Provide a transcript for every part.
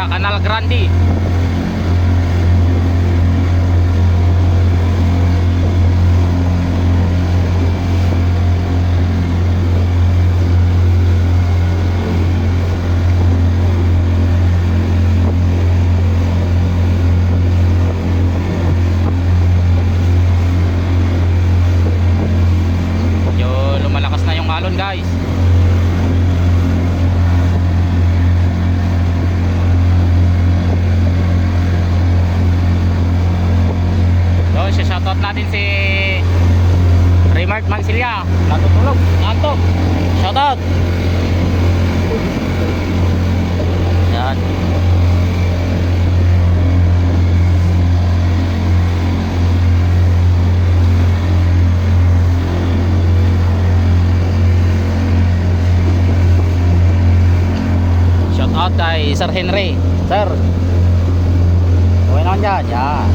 sa Canal Grande. Lumalakas na yung alon, guys. So, shoutout natin si Remark Mansilla. Natutulog, nantok. Shoutout. Yan. Shoutout kay Sir Henry. Sir, okay naman dyan. Yan.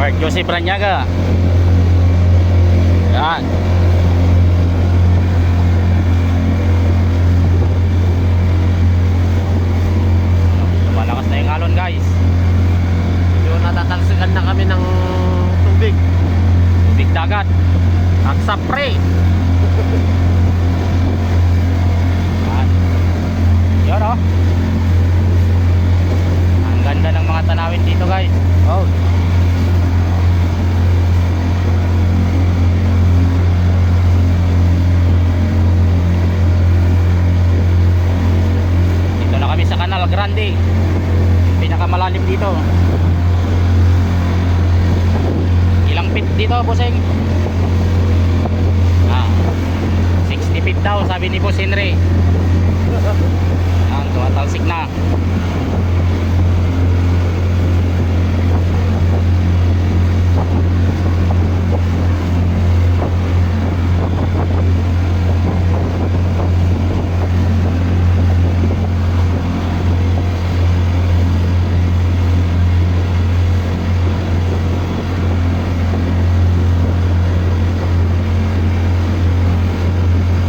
Mark Joseph Branyaga. Yan. Lumalakas na yung alon, guys. Yung natatalsikan na kami ng tubig. Tubig dagat. Aksapre. Yan. Yun, oh. Ang ganda ng mga tanawin dito, guys. Oh. Kami sa Canal Grande, pinakamalalim dito. Ilang feet dito, bossing? 60 feet daw, sabi ni Boss Henry. Yan, tumatalsik na.